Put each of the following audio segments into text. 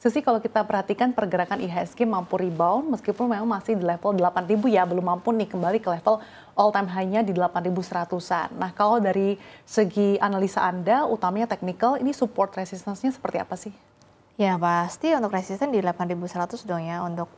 Sisi kalau kita perhatikan pergerakan IHSG mampu rebound meskipun memang masih di level 8.000 ya, belum mampu nih kembali ke level all time high-nya di 8.100-an. Nah, kalau dari segi analisa Anda, utamanya teknikal, ini support resistance-nya seperti apa sih? Ya pasti untuk resisten di 8.100 dong ya, untuk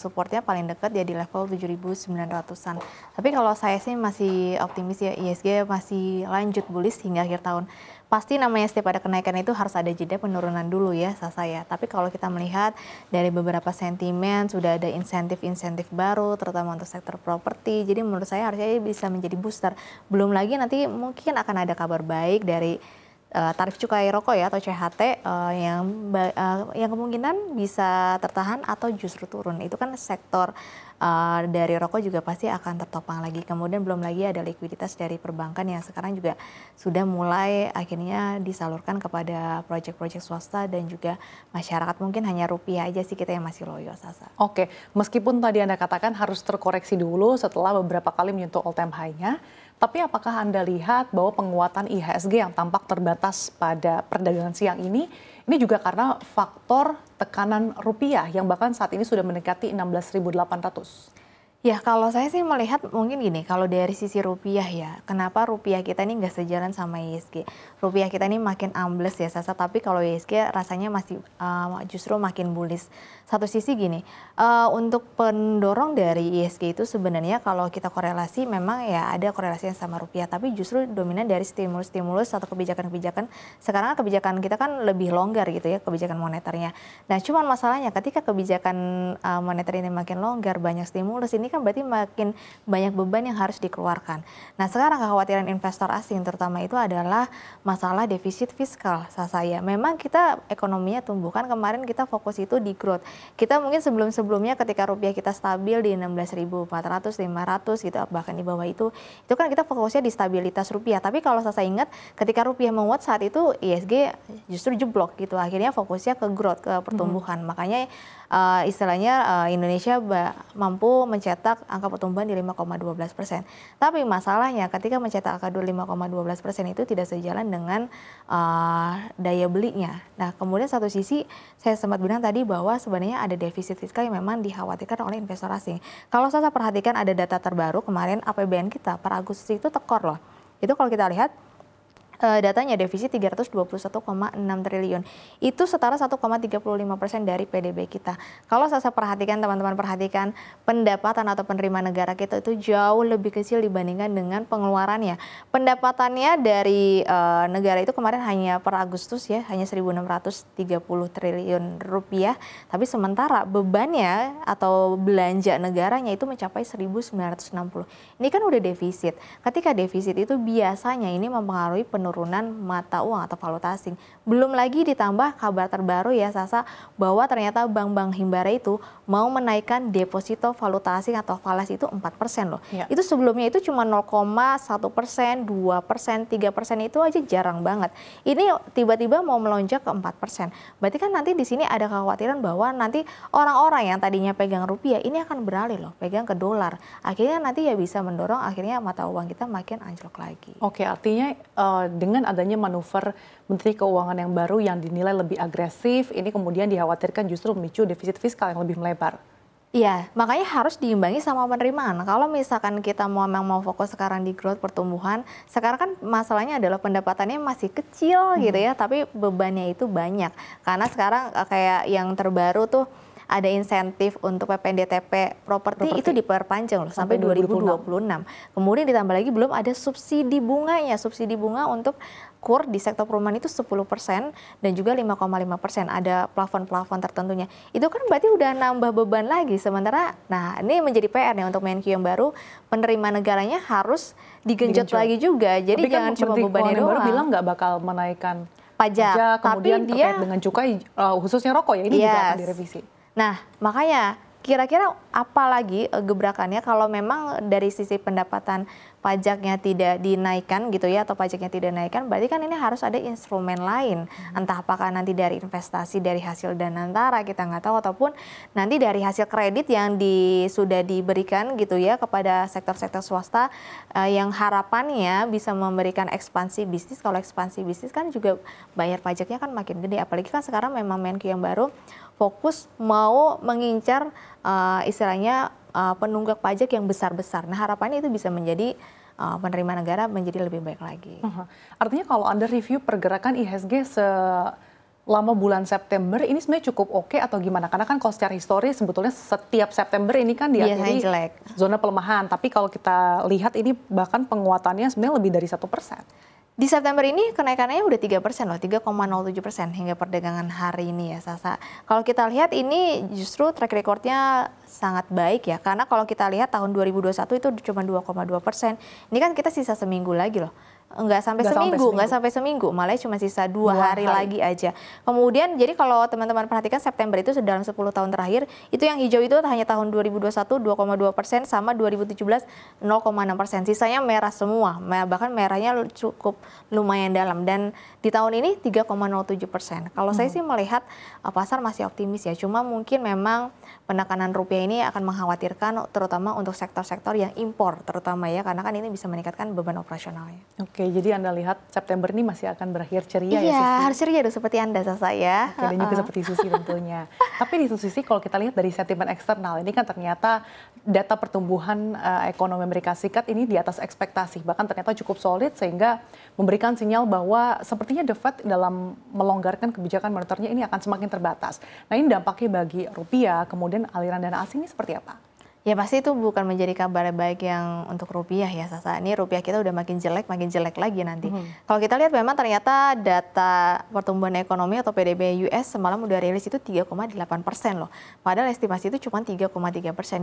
supportnya paling dekat ya di level 7.900-an. Tapi kalau saya sih masih optimis ya, ISG masih lanjut bullish hingga akhir tahun. Pasti namanya setiap ada kenaikan itu harus ada jeda penurunan dulu ya saya. Tapi kalau kita melihat dari beberapa sentimen sudah ada insentif-insentif baru terutama untuk sektor properti. Jadi menurut saya harusnya bisa menjadi booster. Belum lagi nanti mungkin akan ada kabar baik dari tarif cukai rokok ya atau CHT yang kemungkinan bisa tertahan atau justru turun. Itu kan sektor dari rokok juga pasti akan tertopang lagi. Kemudian belum lagi ada likuiditas dari perbankan yang sekarang juga sudah mulai akhirnya disalurkan kepada proyek-proyek swasta dan juga masyarakat. Mungkin hanya rupiah aja sih kita yang masih loyo, Sasa. Oke, meskipun tadi Anda katakan harus terkoreksi dulu setelah beberapa kali menyentuh all time high-nya, tapi apakah Anda lihat bahwa penguatan IHSG yang tampak terbatas pada perdagangan siang ini juga karena faktor tekanan rupiah yang bahkan saat ini sudah mendekati 16.800? Ya kalau saya sih melihat mungkin gini, kalau dari sisi rupiah ya, kenapa rupiah kita ini nggak sejalan sama ISG? Rupiah kita ini makin ambles ya Sasa, tapi kalau ISG rasanya masih justru makin bullish. Satu sisi gini, untuk pendorong dari ISG itu sebenarnya kalau kita korelasi memang ya ada korelasi yang sama rupiah, tapi justru dominan dari stimulus-stimulus atau kebijakan-kebijakan. Sekarang kebijakan kita kan lebih longgar gitu ya, kebijakan moneternya. Nah cuman masalahnya ketika kebijakan moneter ini makin longgar, banyak stimulus, ini kan berarti makin banyak beban yang harus dikeluarkan. Nah sekarang kekhawatiran investor asing terutama itu adalah masalah defisit fiskal. Saya memang kita ekonominya tumbuh, kan kemarin kita fokus itu di growth. Kita mungkin sebelum-sebelumnya ketika rupiah kita stabil di 16.400, 500 gitu, bahkan di bawah itu kan kita fokusnya di stabilitas rupiah. Tapi kalau saya ingat ketika rupiah menguat saat itu ISG justru jeblok gitu, akhirnya fokusnya ke growth, ke pertumbuhan. Makanya istilahnya Indonesia mampu mencetak angka pertumbuhan di 5,12%. Tapi masalahnya ketika mencetak angka 5,12% itu tidak sejalan dengan daya belinya. Nah kemudian satu sisi saya sempat bilang tadi bahwa sebenarnya ada defisit fiskal yang memang dikhawatirkan oleh investor asing. Kalau saya perhatikan ada data terbaru kemarin APBN kita per Agustus itu tekor loh. Itu kalau kita lihat datanya defisit 321,6 triliun. Itu setara 1,35% dari PDB kita. Kalau saya perhatikan, teman-teman perhatikan, pendapatan atau penerimaan negara kita itu jauh lebih kecil dibandingkan dengan pengeluarannya. Pendapatannya dari negara itu kemarin hanya per Agustus ya, hanya 1.630 triliun rupiah. Tapi sementara bebannya atau belanja negaranya itu mencapai 1.960. Ini kan udah defisit. Ketika defisit itu biasanya ini mempengaruhi penurunan mata uang atau valuta asing. Belum lagi ditambah kabar terbaru ya Sasa, bahwa ternyata bank-bank Himbara itu mau menaikkan deposito valuta asing atau falas itu 4% loh. Ya. Itu sebelumnya itu cuma 0,1%, 2%, 3% itu aja jarang banget. Ini tiba-tiba mau melonjak ke 4%. Berarti kan nanti di sini ada kekhawatiran bahwa nanti orang-orang yang tadinya pegang rupiah ini akan beralih loh, pegang ke dolar. Akhirnya nanti ya bisa mendorong akhirnya mata uang kita makin anjlok lagi. Oke, artinya dengan adanya manuver Menteri Keuangan yang baru yang dinilai lebih agresif, ini kemudian dikhawatirkan justru memicu defisit fiskal yang lebih melebar. Iya, makanya harus diimbangi sama penerimaan. Kalau misalkan kita memang mau fokus sekarang di growth pertumbuhan, sekarang kan masalahnya adalah pendapatannya masih kecil gitu ya, tapi bebannya itu banyak. Karena sekarang kayak yang terbaru tuh ada insentif untuk PPNDTP properti itu diperpanjang loh sampai 2026. Kemudian ditambah lagi belum ada subsidi bunganya. Subsidi bunga untuk KUR di sektor perumahan itu 10% dan juga 5,5%. Ada plafon-plafon tertentunya. Itu kan berarti udah nambah beban lagi. Sementara, nah ini menjadi PR nih untuk Menq yang baru, penerimaan negaranya harus digenjot lagi juga. Jadi tapi jangan kan cuma bebannya doang. Baru bilang nggak bakal menaikkan pajak, kemudian tapi dia terkait dengan cukai khususnya rokok ya, ini juga akan direvisi. Nah, makanya kira-kira apalagi gebrakannya kalau memang dari sisi pendapatan pajaknya tidak dinaikkan gitu ya, atau pajaknya tidak dinaikkan, berarti kan ini harus ada instrumen lain. Entah apakah nanti dari investasi dari hasil dana antara, kita nggak tahu, ataupun nanti dari hasil kredit yang sudah diberikan gitu ya kepada sektor-sektor swasta yang harapannya bisa memberikan ekspansi bisnis. Kalau ekspansi bisnis kan juga bayar pajaknya kan makin gede, apalagi kan sekarang memang Menq yang baru fokus mau mengincar istilahnya penunggak pajak yang besar-besar. Nah, harapannya itu bisa menjadi penerimaan negara menjadi lebih baik lagi. Artinya kalau Anda review pergerakan IHSG selama bulan September ini sebenarnya cukup oke atau gimana? Karena kan kalau secara historis sebetulnya setiap September ini kan diakhiri zona pelemahan. Tapi kalau kita lihat ini bahkan penguatannya sebenarnya lebih dari 1%. Di September ini kenaikannya udah 3% loh, 3,07% hingga perdagangan hari ini ya Sasa. Kalau kita lihat ini justru track recordnya sangat baik ya, karena kalau kita lihat tahun 2021 itu cuma 2,2%. Ini kan kita sisa seminggu lagi loh. Nggak sampai seminggu, malah cuma sisa 2 hari lagi aja. Kemudian jadi kalau teman-teman perhatikan September itu dalam 10 tahun terakhir, itu yang hijau itu hanya tahun 2021 2,2%, sama 2017 0,6%. Sisanya merah semua, bahkan merahnya cukup lumayan dalam. Dan di tahun ini 3,07%. Kalau saya sih melihat pasar masih optimis ya, cuma mungkin memang penekanan rupiah ini akan mengkhawatirkan terutama untuk sektor-sektor yang impor terutama ya, karena kan ini bisa meningkatkan beban operasionalnya. Oke, jadi Anda lihat September ini masih akan berakhir ceria ya, Susi? Iya, harus ceria dong seperti Anda, Sasa ya. Oke, dan juga seperti Susi tentunya. Tapi di satu sisi kalau kita lihat dari sentimen eksternal, ini kan ternyata data pertumbuhan ekonomi Amerika Serikat ini di atas ekspektasi, bahkan ternyata cukup solid sehingga memberikan sinyal bahwa sepertinya The Fed dalam melonggarkan kebijakan moneternya ini akan semakin terbatas. Nah, ini dampaknya bagi rupiah, kemudian aliran dana asing ini seperti apa? Ya pasti itu bukan menjadi kabar baik yang untuk rupiah ya Sasa. Ini rupiah kita udah makin jelek lagi nanti. Kalau kita lihat memang ternyata data pertumbuhan ekonomi atau PDB US semalam udah rilis itu 3,8% loh. Padahal estimasi itu cuma 3,3%.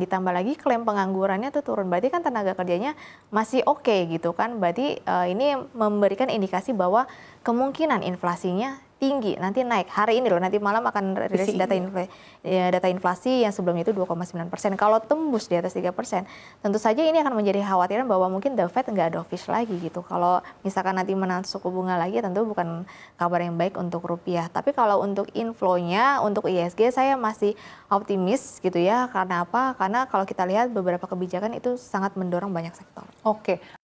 Ditambah lagi klaim penganggurannya tuh turun. Berarti kan tenaga kerjanya masih oke gitu kan. Berarti ini memberikan indikasi bahwa kemungkinan inflasinya tinggi, nanti naik. Hari ini loh, nanti malam akan rilis data inflasi yang sebelumnya itu 2,9%. Kalau tembus di atas 3%, tentu saja ini akan menjadi khawatiran bahwa mungkin The Fed nggak dovish lagi gitu. Kalau misalkan nanti menahan suku bunga lagi, tentu bukan kabar yang baik untuk rupiah. Tapi kalau untuk inflow-nya, untuk IHSG saya masih optimis gitu ya. Karena apa? Karena kalau kita lihat beberapa kebijakan itu sangat mendorong banyak sektor. Oke.